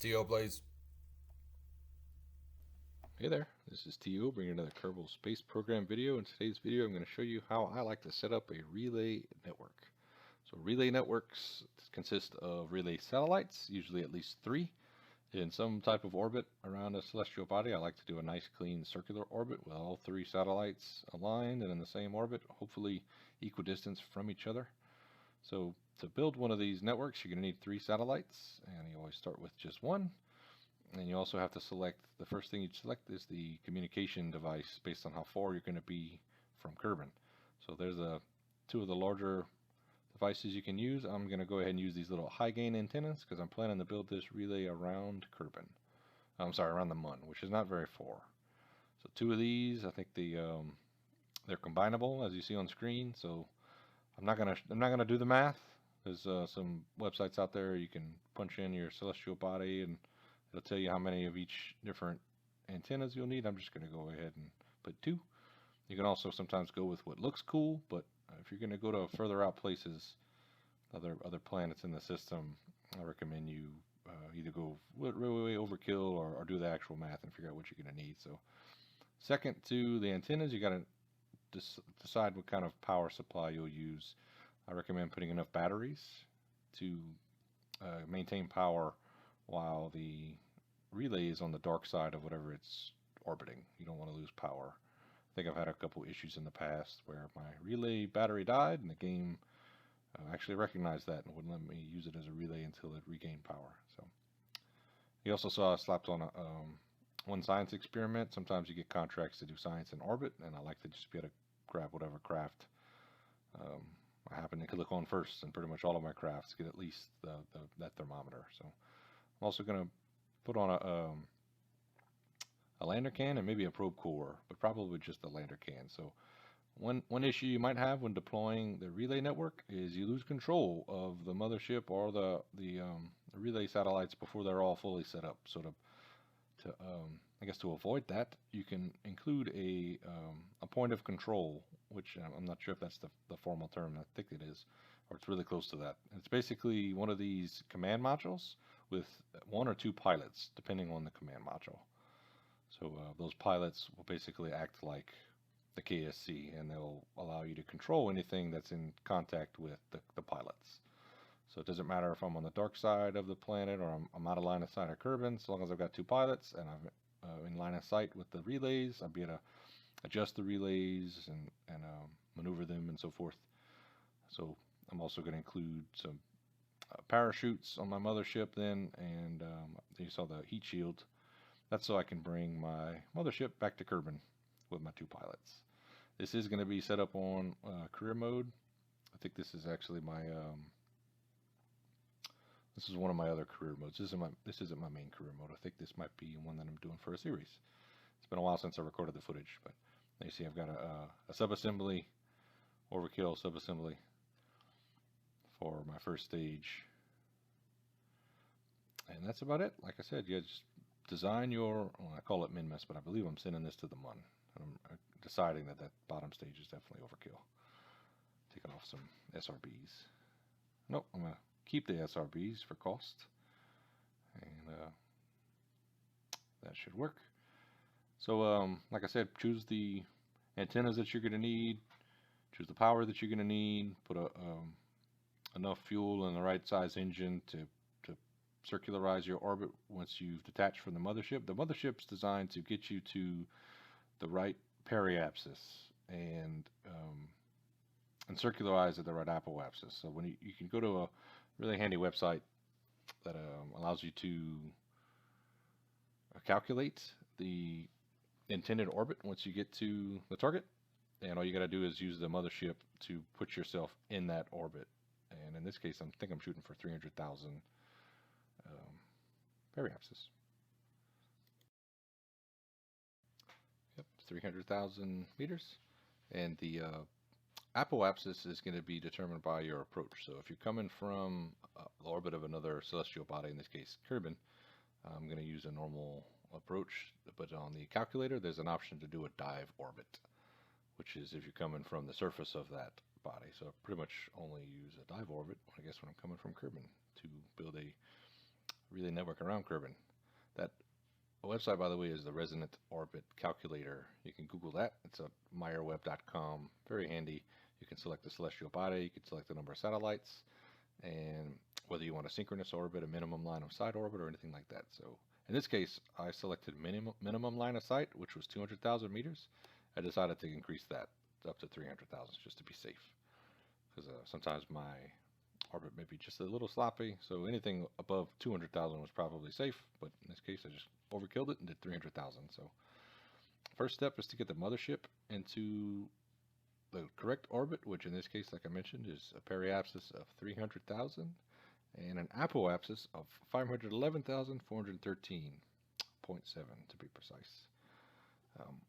TO Blaze. Hey there, this is TO bringing another Kerbal Space Program video. In today's video, I'm going to show you how I like to set up a relay network. So relay networks consist of relay satellites, usually at least 3, in some type of orbit around a celestial body. I like to do a nice clean circular orbit with all 3 satellites aligned and in the same orbit, hopefully equidistant from each other. So to build one of these networks, you're going to need 3 satellites, and you always start with just one. And you also have to select, the first thing you select is the communication device based on how far you're going to be from Kerbin. So there's 2 of the larger devices you can use. I'm going to go ahead and use these little high gain antennas because I'm planning to build this relay around Kerbin. I'm sorry, around the Mun, which is not very far. So 2 of these, I think they're combinable as you see on screen. So I'm not gonna do the math. There's some websites out there you can punch in your celestial body and it'll tell you how many of each different antennas you'll need. I'm just going to go ahead and put 2. You can also sometimes go with what looks cool, but if you're going to go to further out places, other planets in the system, I recommend you either go way overkill or do the actual math and figure out what you're going to need. So second to the antennas, you got to decide what kind of power supply you'll use. I recommend putting enough batteries to maintain power while the relay is on the dark side of whatever it's orbiting. You don't want to lose power. I think I've had a couple issues in the past where my relay battery died and the game actually recognized that and wouldn't let me use it as a relay until it regained power. So you also saw I slapped on one science experiment. Sometimes you get contracts to do science in orbit, and I like to just be able to grab whatever craft I happen to click on first, and pretty much all of my crafts get at least that thermometer. So I'm also going to put on a lander can and maybe a probe core, but probably just a lander can. So one issue you might have when deploying the relay network is you lose control of the mothership or the relay satellites before they're all fully set up. So I guess to avoid that, you can include a point of control, which I'm not sure if that's the formal term. I think it is, or it's really close to that. And it's basically one of these command modules with 1 or 2 pilots, depending on the command module. So those pilots will basically act like the KSC, and they'll allow you to control anything that's in contact with the pilots. So it doesn't matter if I'm on the dark side of the planet or I'm out of line of sight of Kerbin, as long as I've got 2 pilots and I'm in line of sight with the relays, I'll be able to adjust the relays and maneuver them and so forth. So I'm also going to include some parachutes on my mothership then, and you saw the heat shield. That's so I can bring my mothership back to Kerbin with my 2 pilots. This is going to be set up on career mode. I think this is actually my this is one of my other career modes. This isn't my main career mode. I think this might be one that I'm doing for a series. It's been a while since I recorded the footage, but you see I've got a subassembly, overkill subassembly for my first stage. And that's about it. Like I said, you just design your, well, I call it min-mess, but I believe I'm sending this to the Mun. And I'm deciding that bottom stage is definitely overkill. Taking off some SRBs. Nope, I'm going to keep the SRBs for cost. And that should work. So like I said, choose the antennas that you're going to need. Choose the power that you're going to need. Put enough fuel in the right size engine to circularize your orbit once you've detached from the mothership. The mothership's designed to get you to the right periapsis and circularize at the right apoapsis. So when you can go to a really handy website that allows you to calculate the intended orbit once you get to the target, and all you got to do is use the mothership to put yourself in that orbit. And in this case, I think I'm shooting for 300,000 periapsis. Yep, 300,000 meters. And the apoapsis is going to be determined by your approach. So if you're coming from the orbit of another celestial body, in this case Kerbin, I'm going to use a normal approach, but on the calculator there's an option to do a dive orbit, which is if you're coming from the surface of that body. So I pretty much only use a dive orbit, I guess, when I'm coming from Kerbin to build a relay network around Kerbin. That website, by the way, is the Resonant Orbit Calculator. You can Google that. It's at meyerweb.com. Very handy. You can select the celestial body. You can select the number of satellites, and whether you want a synchronous orbit, a minimum line of sight orbit, or anything like that. So in this case, I selected minimum line of sight, which was 200,000 meters. I decided to increase that up to 300,000 just to be safe, because sometimes my orbit may be just a little sloppy. So anything above 200,000 was probably safe, but in this case I just overkilled it and did 300,000. So first step is to get the mothership into the correct orbit, which in this case, like I mentioned, is a periapsis of 300,000 and an apoapsis of 511,413.7 to be precise.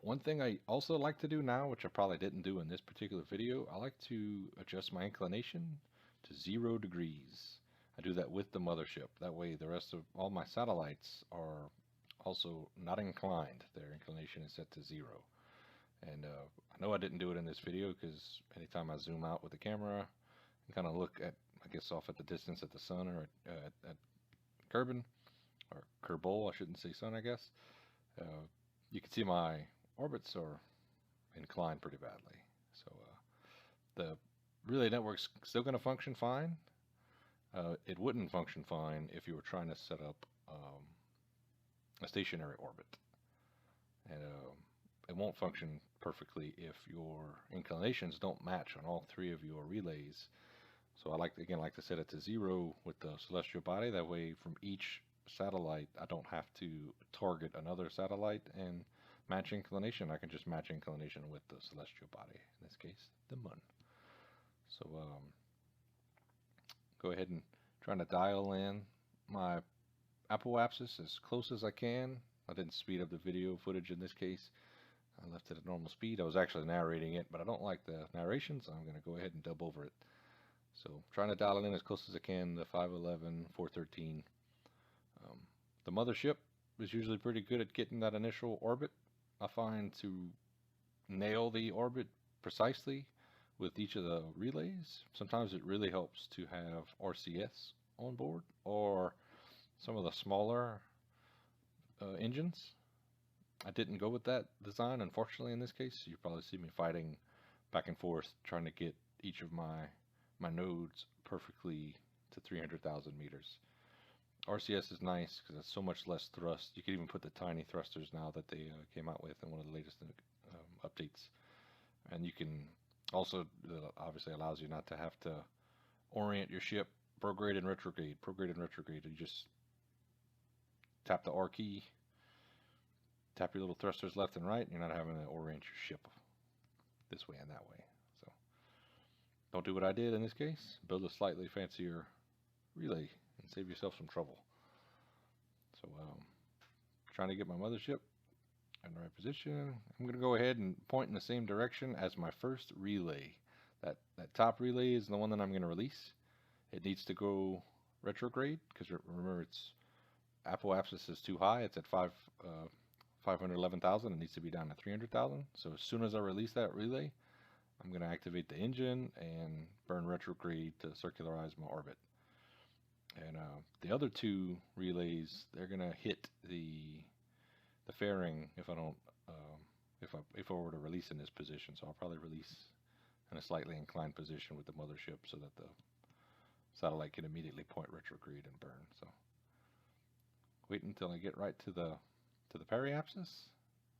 One thing I also like to do now, which I probably didn't do in this particular video, I like to adjust my inclination to 0 degrees. I do that with the mothership. That way the rest of all my satellites are also not inclined. Their inclination is set to 0. And I know I didn't do it in this video because anytime I zoom out with the camera and kind of look at, I guess, off at the distance at the sun or at Kerbin, or Kerbal, I shouldn't say sun, I guess, you can see my orbits are inclined pretty badly. So the relay network's still going to function fine. It wouldn't function fine if you were trying to set up a stationary orbit. And it won't function perfectly if your inclinations don't match on all 3 of your relays. So I like to set it to 0 with the celestial body. That way from each satellite I don't have to target another satellite and match inclination. I can just match inclination with the celestial body, in this case the Mun. So go ahead and trying to dial in my apoapsis as close as I can. I didn't speed up the video footage in this case. I left it at normal speed. I was actually narrating it, but I don't like the narration, so I'm going to go ahead and dub over it. So trying to dial it in as close as I can, the 511, 413. The mothership is usually pretty good at getting that initial orbit. I find to nail the orbit precisely with each of the relays. Sometimes it really helps to have RCS on board or some of the smaller engines. I didn't go with that design, unfortunately, in this case. You probably see me fighting back and forth trying to get each of my nodes perfectly to 300,000 meters. RCS is nice because it's so much less thrust. You can even put the tiny thrusters now that they came out with in one of the latest updates. And you can also, obviously allows you not to have to orient your ship prograde and retrograde. You just tap the R key, tap your little thrusters left and right, and you're not having to orient your ship this way and that way. So don't do what I did in this case. Build a slightly fancier relay and save yourself some trouble. So trying to get my mothership in the right position. I'm going to go ahead and point in the same direction as my first relay. That top relay is the one that I'm going to release. It needs to go retrograde because remember its apoapsis is too high. It's at 511,000. It needs to be down to 300,000. So as soon as I release that relay, I'm going to activate the engine and burn retrograde to circularize my orbit. And the other 2 relays, they're going to hit the fairing if I don't if I were to release in this position. So I'll probably release in a slightly inclined position with the mothership so that the satellite can immediately point retrograde and burn. So wait until I get right to the periapsis.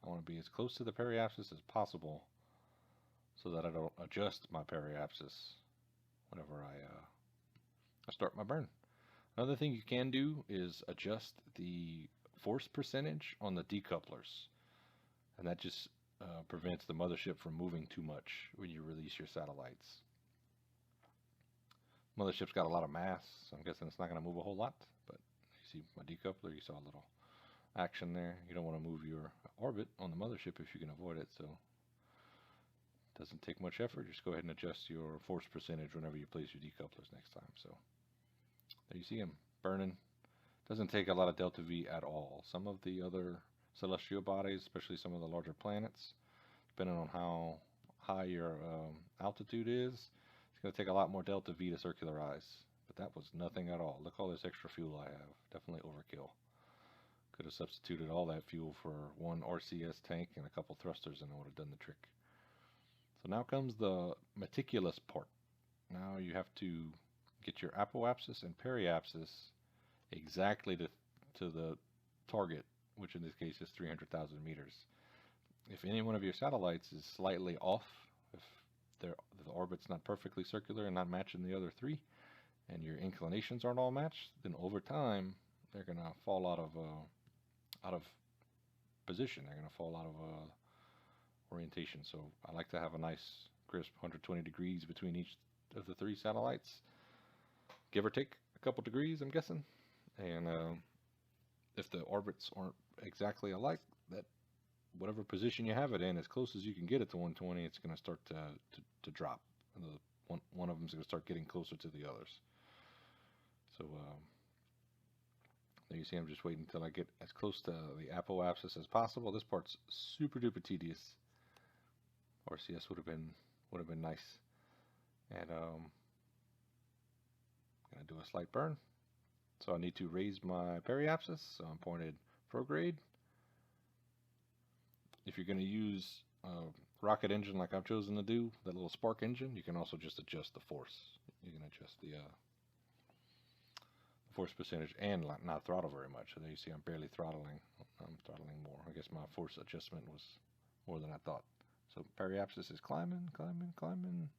I want to be as close to the periapsis as possible so that I don't adjust my periapsis whenever I start my burn. Another thing you can do is adjust the force percentage on the decouplers, and that just prevents the mothership from moving too much when you release your satellites. Mothership's got a lot of mass, so I'm guessing it's not going to move a whole lot, but you see my decoupler, you saw a little action there. You don't want to move your orbit on the mothership if you can avoid it, so it doesn't take much effort. Just go ahead and adjust your force percentage whenever you place your decouplers next time. So there you see them burning. Doesn't take a lot of delta V at all. Some of the other celestial bodies, especially some of the larger planets, depending on how high your altitude is, it's going to take a lot more delta V to circularize. But but that was nothing at all. Look all this extra fuel I have. Definitely overkill. Could have substituted all that fuel for one RCS tank and a couple thrusters and it would have done the trick. So now comes the meticulous part. Now you have to get your apoapsis and periapsis exactly to the target, which in this case is 300,000 meters. If any one of your satellites is slightly off, if the orbit's not perfectly circular and not matching the other three, and your inclinations aren't all matched, then over time they're gonna fall out of position. They're gonna fall out of orientation. So I like to have a nice crisp 120 degrees between each of the three satellites, give or take a couple degrees, I'm guessing. And if the orbits aren't exactly alike, that whatever position you have it in, as close as you can get it to 120, it's going to start to drop. And one of them is going to start getting closer to the others. So there you see, I'm just waiting until I get as close to the apoapsis as possible. This part's super duper tedious. RCS would have been nice. And gonna do a slight burn. So I need to raise my periapsis. So I'm pointed prograde. If you're going to use a rocket engine like I've chosen to do, that little spark engine, you can also just adjust the force. You can adjust the force percentage and not throttle very much. So there you see I'm barely throttling. I'm throttling more. I guess my force adjustment was more than I thought. So periapsis is climbing, climbing, climbing.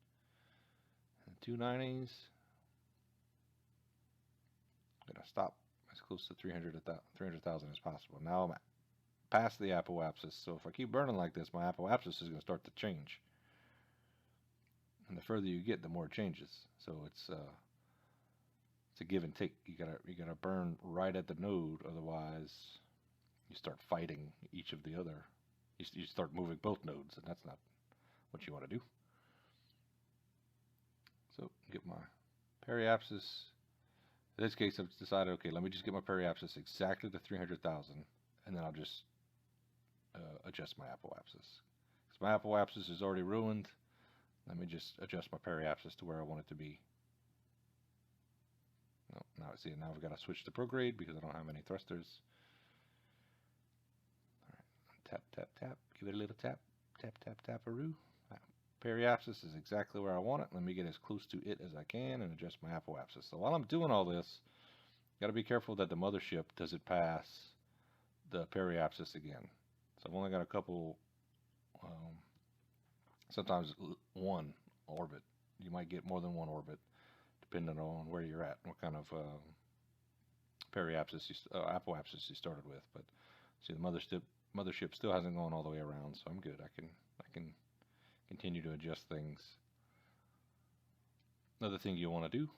290s. I'm going to stop as close to 300,000 as possible. Now I'm past the apoapsis, so if I keep burning like this, my apoapsis is going to start to change. And the further you get, the more it changes. So it's a give and take. You gotta burn right at the node, otherwise you start fighting each of the other. You start moving both nodes, and that's not what you want to do. So get my periapsis. In this case, I've decided, okay, let me just get my periapsis exactly to 300,000, and then I'll just adjust my apoapsis. Because my apoapsis is already ruined, let me just adjust my periapsis to where I want it to be. No, now see, now I've got to switch to prograde because I don't have any thrusters. All right, tap, tap, tap. Give it a little tap, tap, tap, tap-a-roo. Periapsis is exactly where I want it. Let me get as close to it as I can and adjust my apoapsis. So while I'm doing all this, got to be careful that the mothership doesn't pass the periapsis again. So I've only got a couple, sometimes one orbit. You might get more than one orbit, depending on where you're at, what kind of apoapsis you started with. But see, the mothership still hasn't gone all the way around, so I'm good. I can continue to adjust things. Another thing you want to do,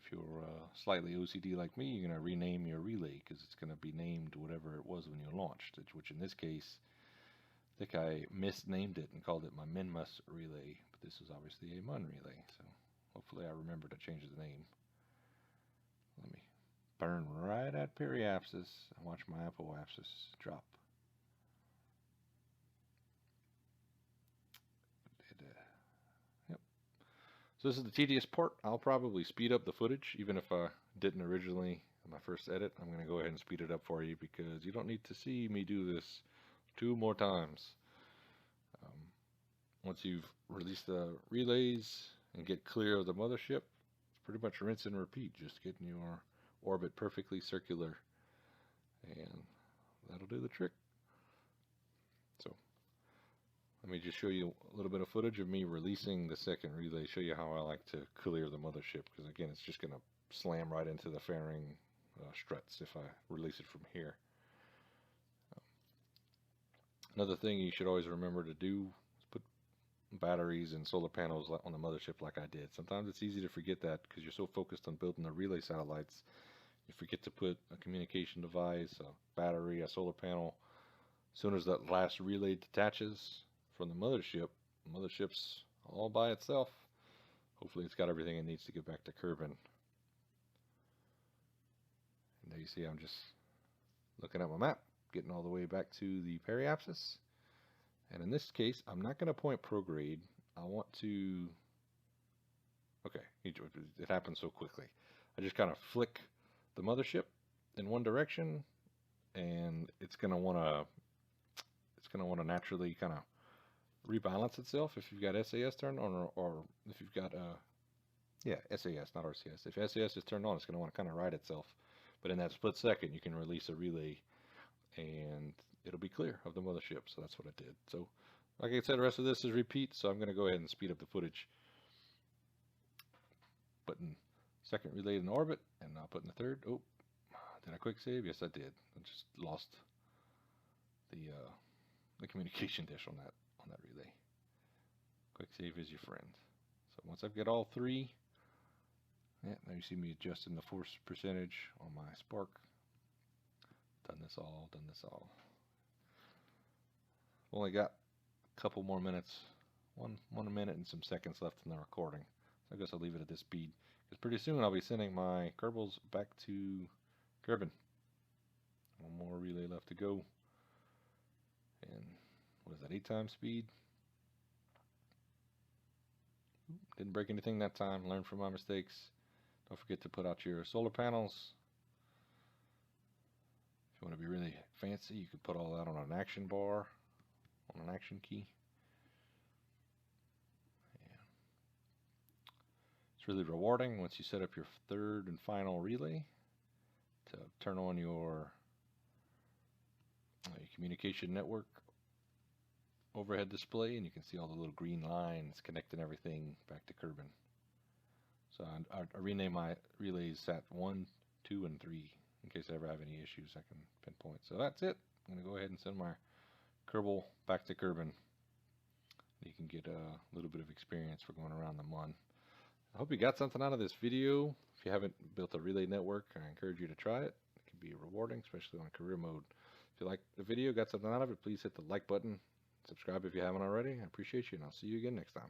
if you're slightly OCD like me, you're going to rename your relay because it's going to be named whatever it was when you launched it, which in this case, I think I misnamed it and called it my Minmus relay, but this is obviously a Mun relay, so hopefully I remember to change the name. Let me burn right at periapsis and watch my apoapsis drop. So this is the tedious part. I'll probably speed up the footage, even if I didn't originally in my first edit. I'm going to go ahead and speed it up for you because you don't need to see me do this 2 more times. Once you've released the relays and get clear of the mothership, it's pretty much rinse and repeat, just getting your orbit perfectly circular, and that'll do the trick. So let me just show you a little bit of footage of me releasing the second relay, show you how I like to clear the mothership, because again, it's just going to slam right into the fairing struts if I release it from here. Another thing you should always remember to do is put batteries and solar panels on the mothership like I did. Sometimes it's easy to forget that because you're so focused on building the relay satellites, you forget to put a communication device, a battery, a solar panel. As soon as that last relay detaches from the mothership's all by itself. Hopefully it's got everything it needs to get back to Kerbin. And there you see I'm just looking at my map, getting all the way back to the periapsis. And in this case, I'm not going to point prograde. I want to... Okay, it happened so quickly. I just kind of flick the mothership in one direction, and it's gonna wanna naturally kind of rebalance itself if you've got SAS turned on, or if you've got yeah, SAS, not RCS. If SAS is turned on, it's going to want to kind of right itself. But in that split second, you can release a relay, and it'll be clear of the mothership. So that's what I did. So, like I said, the rest of this is repeat. So I'm going to go ahead and speed up the footage. Putting second relay in orbit, and now putting the third. Oh, did I quick save? Yes, I did. I just lost the communication dish on that relay. Quick save is your friend. So once I've got all three, yeah, now you see me adjusting the force percentage on my spark. Done this all. Only got a couple more minutes, one minute and some seconds left in the recording. So I guess I'll leave it at this speed, because pretty soon I'll be sending my Kerbals back to Kerbin. One more relay left to go. And what is that, 8 times speed? Didn't break anything that time. Learn from my mistakes. Don't forget to put out your solar panels. If you want to be really fancy, you can put all that on an action bar, on an action key. Yeah. It's really rewarding once you set up your third and final relay to turn on your communication network overhead display, and you can see all the little green lines connecting everything back to Kerbin. So I rename my relays Sat 1, 2, and 3 in case I ever have any issues I can pinpoint. So that's it. I'm going to go ahead and send my Kerbal back to Kerbin. You can get a little bit of experience for going around the Mun. I hope you got something out of this video. If you haven't built a relay network, I encourage you to try it. It can be rewarding, especially on career mode. If you like the video, got something out of it, please hit the like button. Subscribe if you haven't already. I appreciate you, and I'll see you again next time.